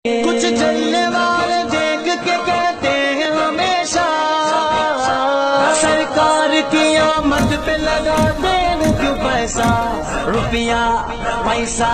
کچھ چلنے والے دیکھ کے کہتے ہیں ہمیشہ سرکار کی آمد پہ لگاتے ہیں کیوں پیسہ روپیہ پیسہ،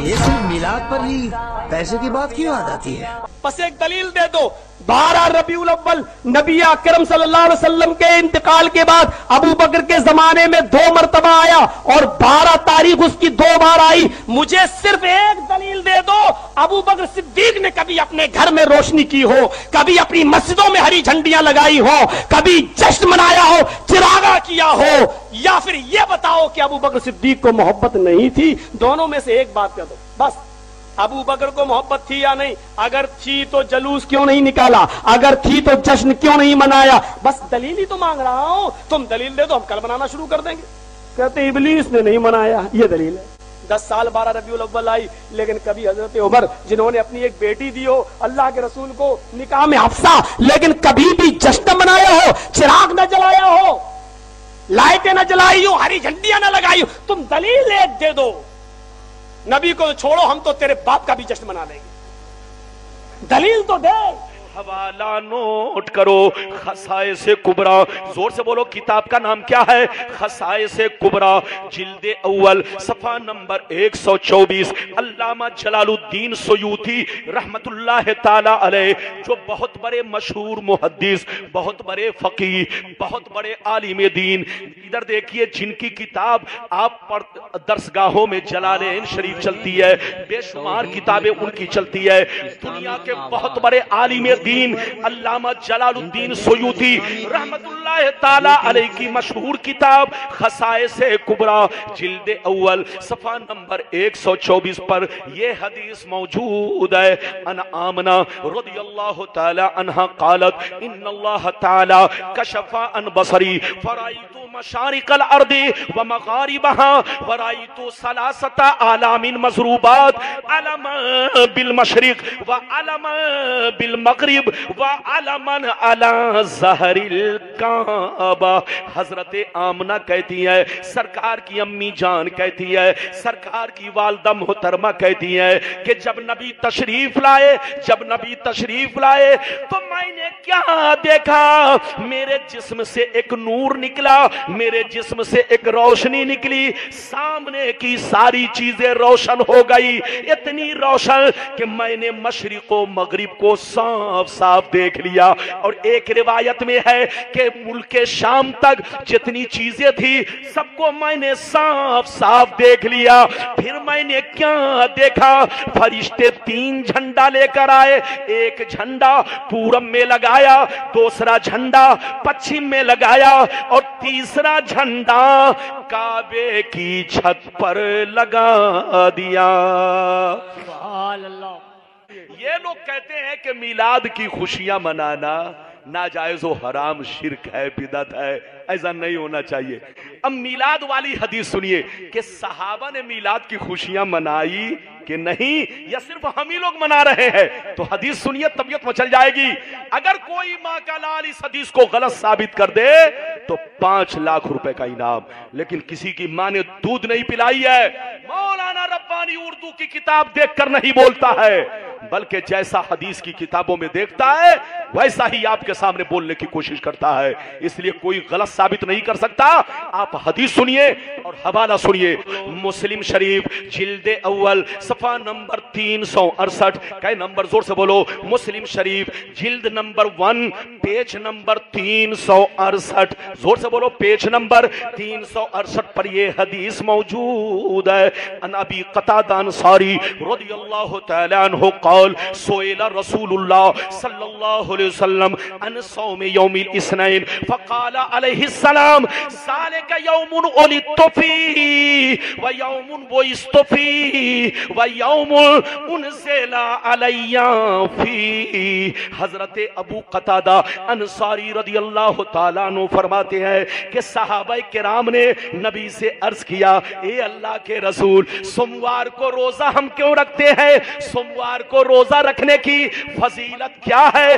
یہ صرف میلاد پر ہی پیسے کی بات کیوں آ جاتی ہے؟ بس ایک دلیل دے دو۔ 12 ربیع الاول نبی اکرم صلی اللہ علیہ وسلم کے انتقال کے بعد ابو بکر کے زمانے میں 2 مرتبہ آیا اور 12 تاریخ اس کی 2 بار آئی۔ مجھے صرف ایک دلیل دے دو، ابو بکر صدیق نے کبھی اپنے گھر میں روشنی کی ہو، کبھی اپنی مسجدوں میں ہری جھنڈیاں لگائی ہو، کبھی جشن منایا ہو، چراغاں کیا ہو، یا پھر یہ بتاؤ کہ ابو بکر صدیق کو محبت نہیں تھی؟ دونوں میں سے ایک بات کر دو بس۔ ابو بکر کو محبت تھی یا نہیں؟ اگر تھی تو جلوس کیوں نہیں نکالا؟ اگر تھی تو جشن کیوں نہیں منایا؟ بس دلیل ہی تو مانگ رہا ہوں، تم دلیل دے دو، ہم کل منانا شروع کر دیں گے۔ کہتے ابلیس نے نہیں منایا، یہ دلیل ہے۔ 10 سال 12 ربیع الاول آئی، لیکن کبھی حضرت عمر جنہوں نے اپنی ایک بیٹی دی ہو اللہ کے رسول کو نکاح میں حفصہ، لیکن کبھی بھی جشن منایا ہو، چراغ نہ جلایا ہو، لائٹیں نہ جلائی ہو، ہری جھنڈیاں نہ لگائی ہو، تم دلیل ایک دے دو۔ نبی کو چھوڑو، ہم تو تیرے باپ کا بھی جشن منا لیں گے، دلیل تو دے۔ حوالہ نوٹ کرو، خصائص کبریٰ، زور سے بولو کتاب کا نام کیا ہے؟ خصائص کبریٰ، جلد اول صفحہ نمبر 124۔ علامہ جلال الدین سیوطی رحمت اللہ تعالی علیہ، جو بہت بڑے مشہور محدث، بہت بڑے فقیہ، بہت بڑے عالم دین، ادھر دیکھیے جن کی کتاب آپ درسگاہوں میں جلالین شریف چلتی ہے، بے شمار کتابیں ان کی چلتی ہے، دنیا کے بہت بڑے عالم دین علامہ جلال الدین سیوطی رحمت اللہ تعالی علیہ کی مشہور کتاب خصائص کبریٰ جلد اول صفحہ نمبر 124 پر یہ حدیث موجود ہے۔ ان آمنہ رضی اللہ تعالی عنہ قالت ان اللہ تعالی کشف عن بصری فرائیت مشارق الارض ومغاربها ورأيت 3 آلام مضروبات، علما بالمشرق وعلما بالمغرب وعلما على ظہر الکعبہ۔ حضرت آمنہ کہتی ہے، سرکار کی امی جان کہتی ہے، سرکار کی والدہ محترمہ کہتی ہے کہ جب نبی تشریف لائے تو میں نے کیا دیکھا؟ میرے جسم سے ایک نور نکلا، میرے جسم سے ایک روشنی نکلی، سامنے کی ساری چیزیں روشن ہو گئی، اتنی روشن کہ میں نے مشرق و مغرب کو صاف صاف دیکھ لیا۔ اور ایک روایت میں ہے کہ ملک شام تک جتنی چیزیں تھی سب کو میں نے صاف صاف دیکھ لیا۔ پھر میں نے کیا دیکھا؟ فرشتے 3 جھنڈا لے کر آئے، ایک جھنڈا پورب میں لگایا، دوسرا جھنڈا پچھم میں لگایا، اور تیسرا جھنڈا کعبے کی چھت پر لگا دیا۔ سبحان اللہ۔ یہ لوگ کہتے ہیں کہ میلاد کی خوشیاں منانا ناجائز و حرام، شرک ہے، بدعت ہے، ایسا نہیں ہونا چاہیے۔ اب میلاد والی حدیث سنیے کہ صحابہ نے میلاد کی خوشیاں منائی کہ نہیں، یا صرف ہم ہی لوگ منا رہے ہیں؟ تو حدیث سنیے، طبیعت مچل جائے گی۔ اگر کوئی ماں کا لال اس حدیث کو غلط ثابت کر دے تو 5 لاکھ روپے کا انعام۔ لیکن کسی کی ماں نے دودھ نہیں پلائی ہے، مولانا ربانی اردو کی کتاب دیکھ کر نہیں بولتا ہے، بلکہ جیسا حدیث کی کتابوں میں دیکھتا ہے ویسا ہی آپ کے سامنے بولنے کی کوشش کرتا ہے، اس لیے کوئی غلط ثابت نہیں کر سکتا۔ آپ حدیث سنیے اور حوالہ سنیے۔ مسلم شریف جلد اول صفحہ نمبر 368، کئی نمبر؟ زور سے بولو۔ مسلم شریف جلد نمبر 1 پیج نمبر 368، زور سے بولو، پیج نمبر 368 پر یہ حدیث موجود ہے۔ ان ابی قتادہ انصاری رضی اللہ تعالی عنہ قال سئل رسول اللہ صلی اللہ علیہ وسلم عن صوم یوم الاثنین فقال علیہ السلام ذالک یوم ولدت فیہ ویوم بعثت فیہ ویوم انزل علی فیہ۔ حضرت ابو قتادہ انصاری رضی اللہ تعالیٰ عنہ فرماتے ہیں کہ صحابہ کرام نے نبی سے عرض کیا، اے اللہ کے رسول، سوموار کو روزہ ہم کیوں رکھتے ہیں؟ سوموار کو روزہ رکھنے کی فضیلت کیا ہے؟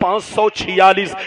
546।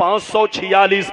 546।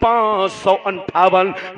558।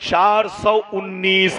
419।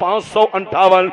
558,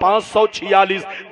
546।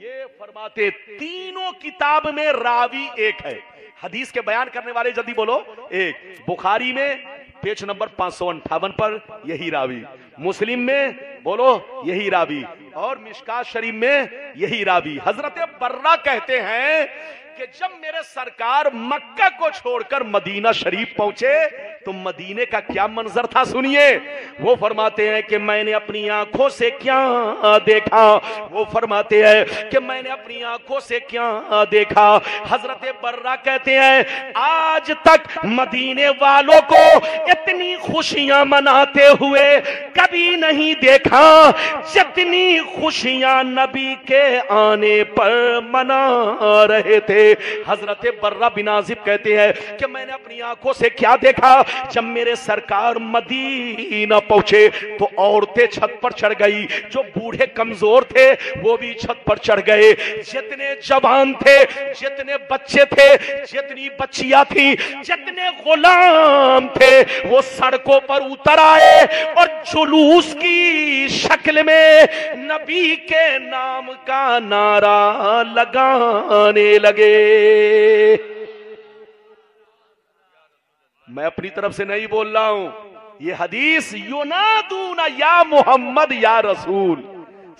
یہ فرماتے تینوں کتاب میں راوی ایک ہے. حدیث کے بیان کرنے والے جلدی بولو. ایک بخاری میں پیج نمبر 558 پر یہی راوی, مسلم میں بولو یہی راوی, اور مشکات شریف میں یہی راوی. حضرت برہ کہتے ہیں کہ جب میرے سرکار مکہ کو چھوڑ کر مدینہ شریف پہنچے تو مدینے کا کیا منظر تھا سنیے. وہ فرماتے ہیں کہ میں نے اپنی آنکھوں سے کیا دیکھا, وہ فرماتے ہیں کہ میں نے اپنی آنکھوں سے کیا دیکھا. حضرت برہ کہتے ہیں آج تک مدینے والوں کو اتنی خوشیاں مناتے ہوئے کبھی نہیں دیکھا جتنی خوشیاں نبی کے آنے پر منا رہے تھے. حضرت برہ بن عازب کہتے ہیں کہ میں نے اپنی آنکھوں سے کیا دیکھا, جب میرے سرکار مدینہ پہنچے تو عورتیں چھت پر چڑھ گئی, جو بوڑھے کمزور تھے وہ بھی چھت پر چڑھ گئے, جتنے جوان تھے, جتنے بچے تھے, جتنی بچیاں تھیں, جتنے غلام تھے وہ سڑکوں پر اتر آئے اور جلوس کی شکل میں نبی کے نام کا نعرہ لگانے لگے. میں اپنی طرف سے نہیں بول رہا ہوں, یہ حدیث ینادون یا محمد یا رسول,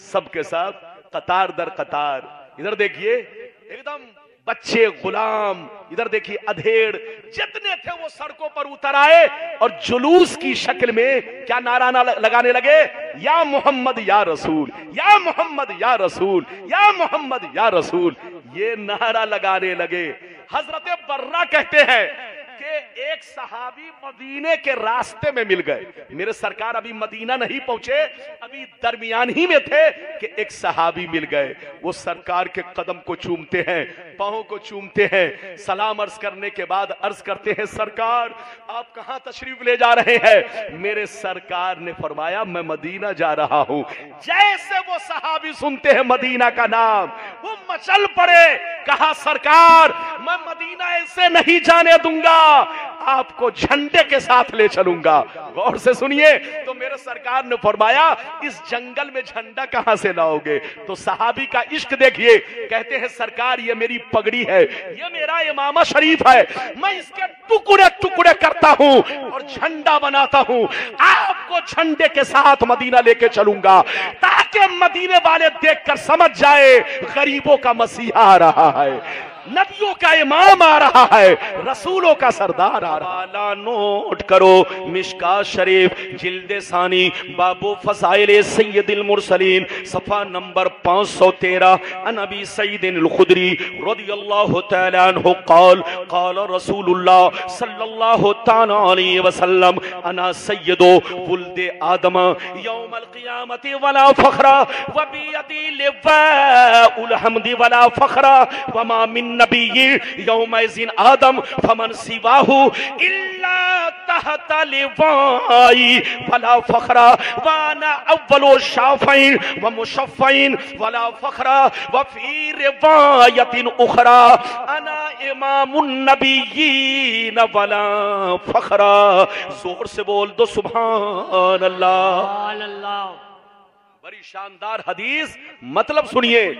سب کے ساتھ قطار در قطار. ادھر دیکھیے ایک دم بچے غلام, ادھر دیکھیے ادھیڑ, جتنے تھے وہ سڑکوں پر اتر آئے اور جلوس کی شکل میں کیا نعرہ لگانے لگے, یا محمد یا رسول, یا محمد یا رسول, یا محمد یا رسول, یہ نعرہ لگانے لگے. حضرت برہ کہتے ہیں کہ ایک صحابی مدینے کے راستے میں مل گئے. میرے سرکار ابھی مدینہ نہیں پہنچے, ابھی درمیان ہی میں تھے کہ ایک صحابی مل گئے. وہ سرکار کے قدم کو چومتے ہیں, پاؤں کو چومتے ہیں, سلام عرض کرنے کے بعد عرض کرتے ہیں سرکار آپ کہاں تشریف لے جا رہے ہیں؟ میرے سرکار نے فرمایا میں مدینہ جا رہا ہوں. جیسے وہ صحابی سنتے ہیں مدینہ کا نام وہ مچل پڑے, کہا سرکار میں مدینہ ایسے نہیں جانے دوں گا, آپ کو جھنڈے کے ساتھ لے چلوں گا. غور سے سنیے, تو میرے سرکار نے فرمایا اس جنگل میں جھنڈا کہاں سے لاؤ گے؟ تو صحابی کا عشق دیکھیے, کہتے ہیں سرکار یہ میری پگڑی ہے, یہ میرا امامہ شریف ہے, میں اس کے ٹکڑے ٹکڑے کرتا ہوں اور جھنڈا بناتا ہوں, آپ کو جھنڈے کے ساتھ مدینہ لے کے چلوں گا تاکہ مدینے والے دیکھ کر سمجھ جائے غریبوں کا مسیحا آ رہا ہے, نبیوں کا امام آ رہا ہے, رسولوں کا سردار آ رہا ہے. نوٹ کرو مشکات شریف جلد ثانی باب فضائل سید المرسلین صفحہ نمبر 513. عن ابی سعید الخدری رضی اللہ تعالی عنہ قال قال رسول اللہ صلی اللہ تعالی علیہ وسلم انا سید ولد آدم یوم القیامت ولا فخر وبیدی لواء الحمد ولا فخر وما من نبی یومئذ آدم فمن سواہ الا تحت لوائی ولا فخر وانا اول شافعین ومشفعین ولا فخر وفی روایت اخرى انا امام النبیین ولا فخر. زور سے بول دو سبحان اللہ. بڑی شاندار حدیث, مطلب سنیے.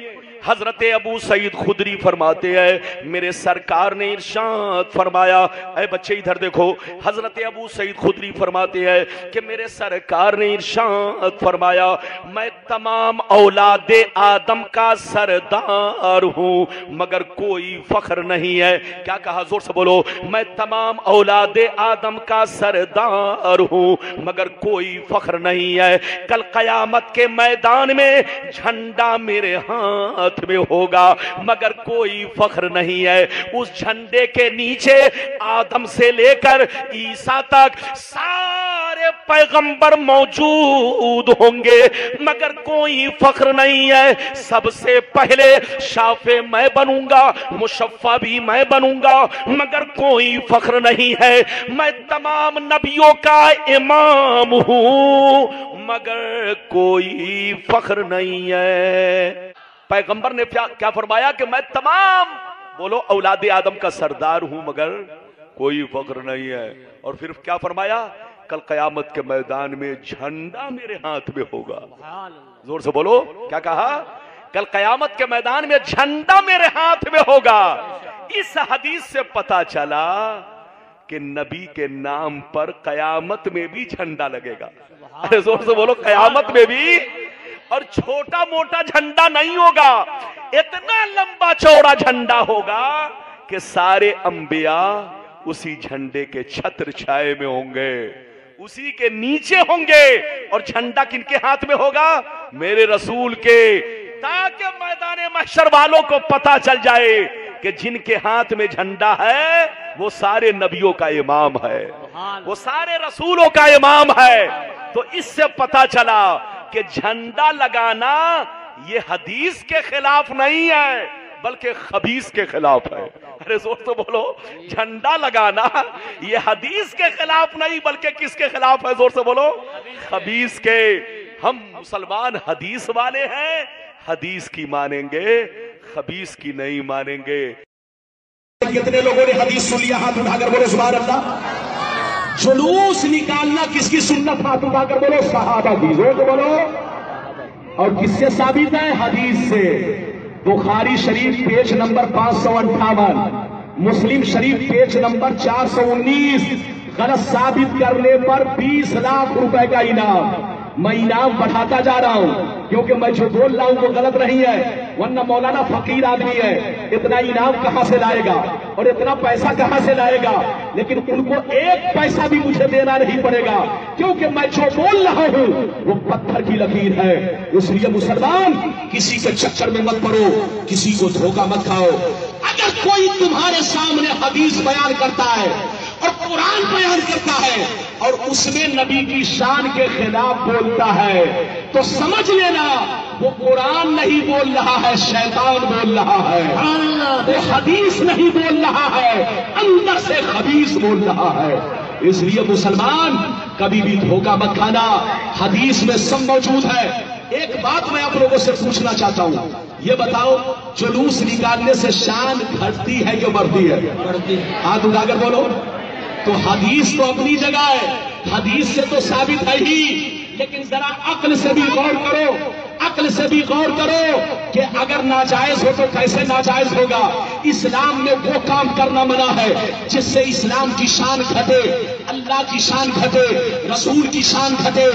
حضرت ابو سعید خدری فرماتے ہیں میرے سرکار نے ارشاد فرمایا, اے بچے ادھر دیکھو, حضرت ابو سعید خدری فرماتے ہیں کہ میرے سرکار نے ارشاد فرمایا میں تمام اولاد آدم کا سردار ہوں مگر کوئی فخر نہیں ہے. کیا کہا؟ زور سے بولو. میں تمام اولاد آدم کا سردار ہوں مگر کوئی فخر نہیں ہے. کل قیامت کے میدان میں جھنڈا میرے ہاتھ میں ہوگا مگر کوئی فخر نہیں ہے. اس جھنڈے کے نیچے آدم سے لے کر عیسیٰ تک سارے پیغمبر موجود ہوں گے مگر کوئی فخر نہیں ہے. سب سے پہلے شافع میں بنوں گا, مشفع بھی میں بنوں گا مگر کوئی فخر نہیں ہے. میں تمام نبیوں کا امام ہوں مگر کوئی فخر نہیں ہے. پیغمبر نے کیا فرمایا کہ میں تمام بولو اولاد آدم کا سردار ہوں مگر کوئی فخر نہیں ہے. اور پھر کیا فرمایا؟ کل قیامت کے میدان میں جھنڈا میرے ہاتھ میں ہوگا. زور سے بولو. کیا کہا؟ کل قیامت کے میدان میں جھنڈا میرے ہاتھ میں ہوگا۔ اس حدیث سے پتا چلا کہ نبی کے نام پر قیامت میں بھی جھنڈا لگے گا۔ ارے زور سے بولو، قیامت میں بھی، اور چھوٹا موٹا جھنڈا نہیں ہوگا، اتنا لمبا چوڑا جھنڈا ہوگا کہ سارے انبیاء اسی جھنڈے کے چھتر چھائے میں ہوں گے، اسی کے نیچے ہوں گے، اور جھنڈا کن کے ہاتھ میں ہوگا؟ میرے رسول کے، تاکہ میدان محشر والوں کو پتا چل جائے کہ جن کے ہاتھ میں جھنڈا ہے وہ سارے نبیوں کا امام ہے، وہ سارے رسولوں کا امام ہے۔ تو اس سے پتا چلا کہ جھنڈا لگانا یہ حدیث کے خلاف نہیں ہے بلکہ خبیث کے خلاف ہے۔ ارے زور تو بولو، جھنڈا لگانا یہ حدیث کے خلاف نہیں بلکہ کس کے خلاف ہے؟ زور سے بولو، خبیث کے۔ ہم مسلمان حدیث والے ہیں، حدیث کی مانیں گے، خبیث کی نہیں مانیں گے۔ کتنے لوگوں نے حدیث سن لیا؟ ہاتھ اٹھا کر بولو سبحان اللہ۔ جلوس نکالنا کس کی سنت؟ ہاتھ اٹھا کر بولو صحابہ کی، زور سے بولو۔ اور کس سے ثابت ہے؟ حدیث سے۔ بخاری شریف پیج نمبر 558، مسلم شریف پیج نمبر 419۔ غلط ثابت کرنے پر 20 لاکھ روپے کا انعام۔ میں انعام بڑھاتا جا رہا ہوں کیونکہ میں جو بول رہا ہوں وہ غلط نہیں ہے، ورنہ مولانا فقیر آدمی ہے، اتنا انعام کہاں سے لائے گا اور اتنا پیسہ کہاں سے لائے گا؟ لیکن ان کو ایک پیسہ بھی مجھے دینا نہیں پڑے گا کیونکہ میں جو بول رہا ہوں وہ پتھر کی لکیر ہے۔ اس لیے مسلمان کسی کے چکر میں مت پڑو، کسی کو دھوکہ مت کھاؤ۔ اگر کوئی تمہارے سامنے حدیث بیان کرتا ہے اور قرآن بیان کرتا ہے اور اس میں نبی کی شان کے خلاف بولتا ہے تو سمجھ لینا وہ قرآن نہیں بول رہا ہے، شیطان بول رہا ہے، وہ حدیث نہیں بول رہا ہے، اندر سے خبیث بول رہا ہے۔ اس لیے مسلمان کبھی بھی دھوکہ مت کھانا، حدیث میں سب موجود ہے۔ ایک بات میں آپ لوگوں سے پوچھنا چاہتا ہوں، یہ بتاؤ جلوس نکالنے سے شان گھٹتی ہے یا بڑھتی ہے؟ ہاتھ اٹھا کر بولو۔ تو حدیث تو اپنی جگہ ہے، حدیث سے تو ثابت ہے ہی، لیکن ذرا عقل سے بھی غور کرو، عقل سے بھی غور کرو کہ اگر ناجائز ہو تو کیسے ناجائز ہوگا؟ اسلام میں وہ کام کرنا منع ہے جس سے اسلام کی شان گھٹے، اللہ کی شان گھٹے، رسول کی شان گھٹے،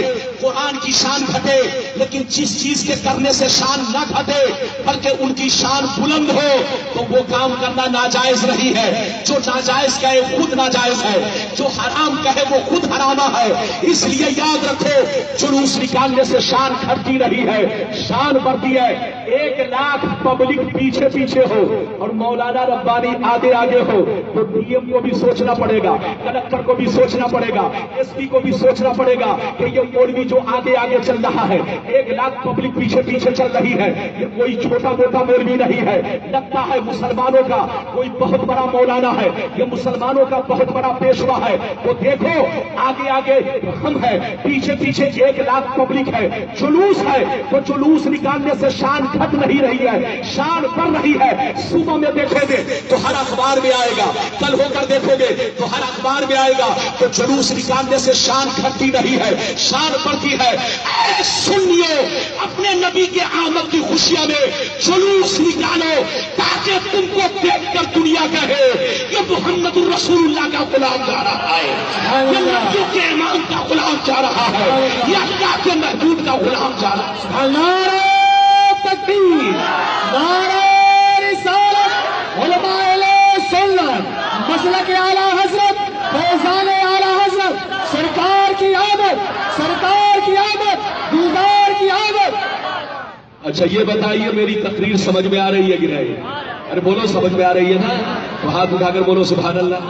قرآن کی شان گھٹے، لیکن جس چیز کے کرنے سے شان نہ گھٹے بلکہ ان کی شان بلند ہو تو وہ کام کرنا ناجائز نہیں ہے۔ جو ناجائز کہے خود ناجائز ہے، جو حرام کہے وہ خود حرامہ ہے۔ اس لیے یاد رکھو، جلوس نکالنے سے شان گھٹتی رہی ہے، شان بڑھتی ہے۔ 1 لاکھ پبلک پیچھے پیچھے ہو اور مولانا ربانی آگے آگے ہو تو ڈی ایم کو بھی سوچنا پڑے گا، کلکٹر کو بھی سوچنا پڑے گا، ایس پی کو بھی سوچنا پڑے گا کہ یہ مولوی جو آگے آگے چل رہا ہے، 1 لاکھ پبلک پیچھے پیچھے چل رہی ہے، یہ کوئی چھوٹا موٹا مولوی نہیں ہے، لگتا ہے مسلمانوں کا کوئی بہت بڑا مولانا ہے، یہ مسلمانوں کا بہت بڑا پیشوا ہے۔ تو دیکھو آگے آگے ہم ہے، پیچھے پیچھے 1 لاکھ پبلک ہے، جلوس ہے، تو جلوس نکالنے سے شان گھٹ نہیں رہی ہے، شان بڑھ رہی ہے۔ صبح میں دیکھو گے تو ہر اخبار میں آئے گا، کل ہو کر دیکھو گے تو ہر اخبار میں آئے گا، تو جلوس نکالنے سے شان گھٹتی نہیں ہے، شان بڑھتی ہے۔ اے سنیو، اپنے نبی کے آمد کی خوشیاں میں جلوس نکالو تاکہ تم کو دیکھ کر دنیا کہے یہ محمد الرسول اللہ کا غلام جا رہا ہے، یہ نبیوں کے امام کا غلام جا رہا ہے، یہ اللہ کے محبوب کا غلام جا رہا ہے۔ نعرہ تکبیر، نعرہ رسالت، علماء سنت، مسلک اعلیٰ حضرت، فیضان اعلیٰ حضرت، سرکار کی آمد، سرکار کی آمد، دیدار کی آمد۔ اچھا یہ بتائیے میری تقریر سمجھ میں آ رہی ہے کہ نہیں؟ ارے بولو سمجھ میں آ رہی ہے نا؟ تو ہاتھ اٹھا کر بولو سبحان اللہ،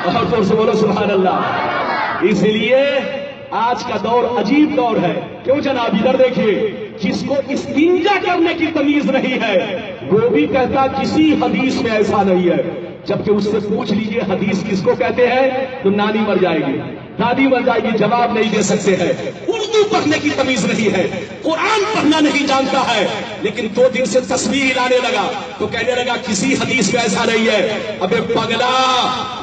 اور زور سے بولو سبحان اللہ۔ اس لیے آج کا دور عجیب دور ہے۔ کیوں جناب؟ ادھر دیکھیے، جس کو استنجا کرنے کی تمیز نہیں ہے وہ بھی کہتا کسی حدیث میں ایسا نہیں ہے، جبکہ اس سے پوچھ لیجئے حدیث کس کو کہتے ہیں تو نانی مر جائے گی، دادی مر جائے گی، جواب نہیں دے سکتے ہیں۔ اردو پڑھنے کی تمیز نہیں ہے، قرآن پڑھنا نہیں جانتا ہے، لیکن 2 دن سے تسبیح ہلانے لگا تو کہنے لگا کسی حدیث میں ایسا نہیں ہے۔ ابے پگلا،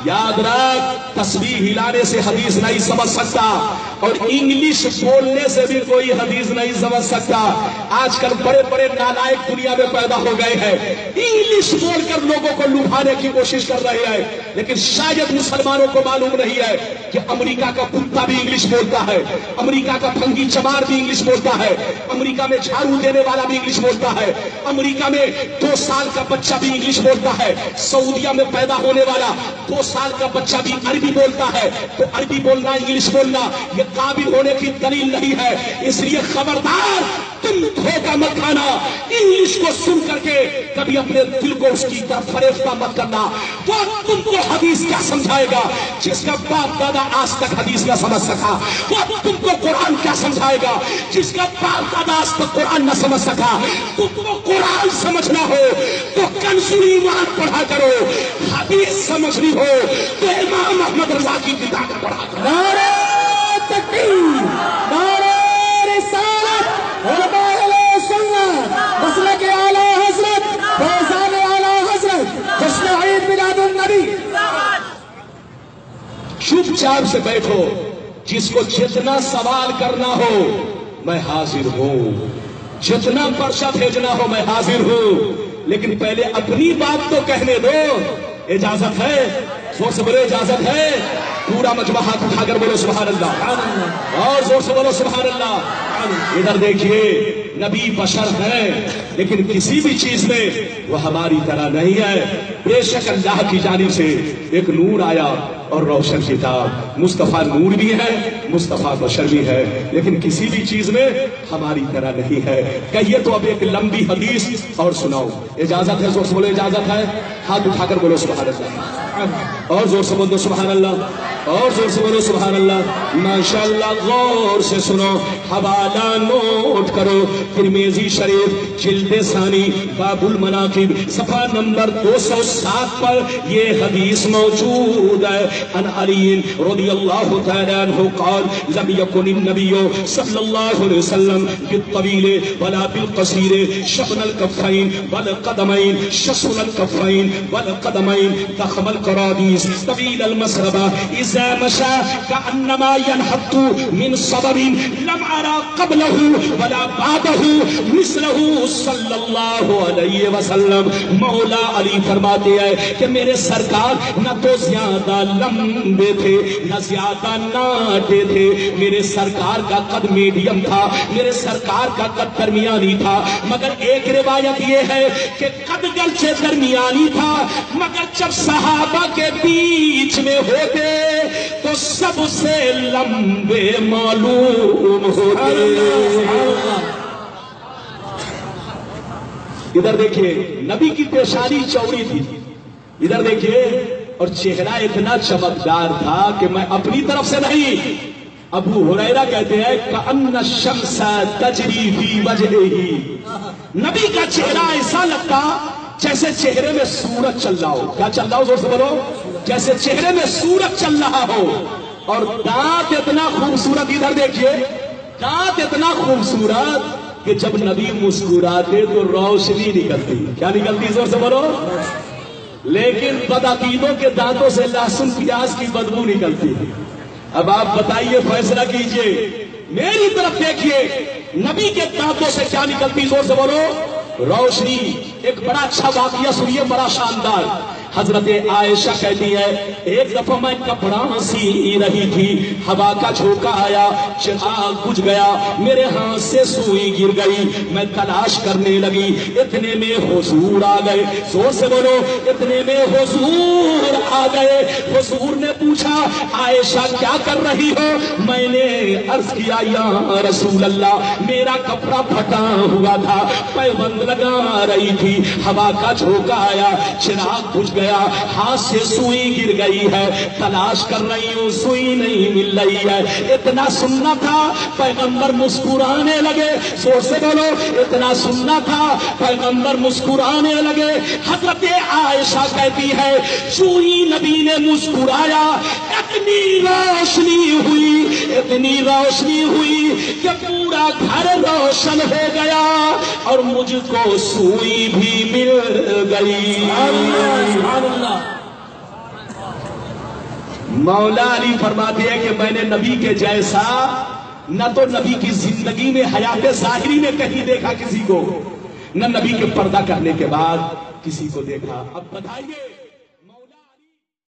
یاد رکھ، تسبیح ہلانے سے حدیث نہیں سمجھ سکتا، اور انگلش بولنے سے بھی کوئی حدیث نہیں سمجھ سکتا. آج کل بڑے بڑے نالائق دنیا میں پیدا ہو گئے ہیں, انگلش بول کر لوگوں کو لبھانے کی کوشش کر رہے ہیں. لیکن شاید مسلمانوں کو معلوم نہیں ہے کہ امریکہ کا کتا بھی انگلش بولتا ہے, امریکہ کا بھنگی چمار بھی انگلش بولتا ہے, امریکہ میں جھاڑو دینے والا بھی انگلش بولتا ہے, امریکہ میں 2 سال کا بچہ بھی انگلش بولتا ہے, سعودیہ میں پیدا ہونے والا 2 سال کا بچہ بھی عربی بولتا ہے. تو عربی بولنا, انگلش بولنا یہ قابل ہونے کی دلیل نہیں ہے. اس لیے خبردار, تم دھوکہ مت کھانا. انگلش کو سن کر کے کبھی اپنے دل کو اس کی طرف فریفتہ مت کرنا. وہ تم کو حدیث کیا سمجھائے گا جس کا باپ دادا آج تک حدیث نہ سمجھ سکا؟ وہ تم کو قرآن کیا سمجھائے گا جس کا باپ دادا آج تک قرآن نہ سمجھ سکا؟ تم کو قرآن سمجھنا ہو تو کنز ایمان پڑھا کرو, حدیث سمجھنی ہو تو امام احمد رضا کی کتاب پڑھا کرو. نعرہ تکبیر, نعرہ رسالت, علماء اہل سنت, مسلک اعلی حضرت, فیضان اعلی حضرت, جشن عید میلاد النبی. چپ چاپ سے بیٹھو, جس کو جتنا سوال کرنا ہو میں حاضر ہوں, جتنا پرچہ بھیجنا ہو میں حاضر ہوں, لیکن پہلے اپنی بات تو کہنے دو. اجازت ہے؟ زور سے بولو اجازت ہے. پورا مجمع ہاتھ اٹھا کر بولو سبحان اللہ, اور زور سے بولو سبحان اللہ. ادھر دیکھیے, نبی بشر ہیں لیکن کسی بھی چیز میں وہ ہماری طرح نہیں ہے. بے شک اللہ کی جانب سے ایک نور آیا اور روشن کتاب. مصطفیٰ نور بھی ہے, مصطفیٰ بشر بھی ہے, لیکن کسی بھی چیز میں ہماری طرح نہیں ہے. کہیے تو اب ایک لمبی حدیث اور سناؤ. اجازت ہے؟ زور سے بولو اجازت ہے. ہاتھ اٹھا کر بولو سبحان اللہ, اور زور سے بولو سبحان اللہ, اور زور سے بولو سبحان اللہ. ماشاءاللہ, غور سے سنو, حوالہ نوٹ کرو. ترمذی شریف جلد ثانی باب المناقب صفحہ نمبر 207 پر یہ حدیث موجود ہے. ان علی رضی اللہ تعالی عنہ قال لم يكن النبي صلی اللہ علیہ وسلم بالطویل ولا بالقصیر شبن الكفین والقدمین شسن الكفین والقدمین ضخم القرادیس طویل المسربہ اذا مشى كأنما ينحط من صبب لم ارى قبله ولا بعده مثله صلی اللہ علیہ وسلم. مولا علی فرماتے ہیں کہ میرے سرکار نہ تو زیادہ لمبے تھے نہ زیادہ ناٹے تھے. میرے سرکار کا قد میڈیم تھا, میرے سرکار کا قد درمیانی تھا. مگر ایک روایت یہ ہے کہ قد گرچہ درمیانی تھا مگر جب صحابہ کے بیچ میں ہوتے تو سب سے لمبے معلوم ہوتے. ادھر دیکھیے, نبی کی پیشانی چوڑی تھی, ادھر دیکھیے, اور چہرہ اتنا چمکدار تھا کہ میں اپنی طرف سے نہیں, ابو ہریرہ کہتے ہیں کأن الشمس تجری فی وجہہ. نبی کا چہرہ ایسا لگتا جیسے چہرے میں سورج چل رہا ہو. کیا چل رہا ہو؟ زور سے بولو. جیسے چہرے میں سورج چل رہا ہو. اور دانت اتنا خوبصورت, ادھر دیکھیے, دانت اتنا خوبصورت کہ جب نبی مسکراتے تو روشنی نکلتی. کیا نکلتی؟ زور سے بولو. لیکن بدعقیدوں کے دانتوں سے لہسن پیاز کی بدبو نکلتی. اب آپ بتائیے, فیصلہ کیجئے, میری طرف دیکھیے, نبی کے دانتوں سے کیا نکلتی؟ زور سے بولو. روشنی. ایک بڑا اچھا واقعہ سنیے, بڑا شاندار. حضرت عائشہ کہتی ہے ایک دفعہ میں کپڑا سی رہی تھی, ہوا کا جھونکا آیا, چراغ بجھ گیا, میرے ہاتھ سے سوئی گر گئی, میں تلاش کرنے لگی, اتنے میں حضور آ گئے. زور سے بولو. اتنے میں حضور آ گئے. حضور نے پوچھا عائشہ کیا کر رہی ہو؟ میں نے عرض کیا یا رسول اللہ میرا کپڑا پھٹا ہوا تھا, پیوند لگا رہی تھی, ہوا کا جھونکا آیا, چراغ بجھ گیا, ہاتھ سے سوئی گر گئی ہے, تلاش کر رہی ہوں, سوئی نہیں مل رہی ہے. اتنا سننا تھا, پیغمبر مسکرانے لگے. زور سے بولو. اتنا سننا تھا, پیغمبر مسکرانے لگے. حضرت عائشہ کہتی ہے جو ہی نبی نے مسکرایا اتنی روشنی ہوئی, اتنی روشنی ہوئی کہ پورا گھر روشن ہو گیا اور مجھ کو سوئی بھی مل گئی. مولا علی فرماتے ہیں کہ میں نے نبی کے جیسا نہ تو نبی کی زندگی میں حیات ظاہری میں کہیں دیکھا کسی کو، نہ نبی کے پردہ کرنے کے بعد کسی کو دیکھا۔ اب بتائیے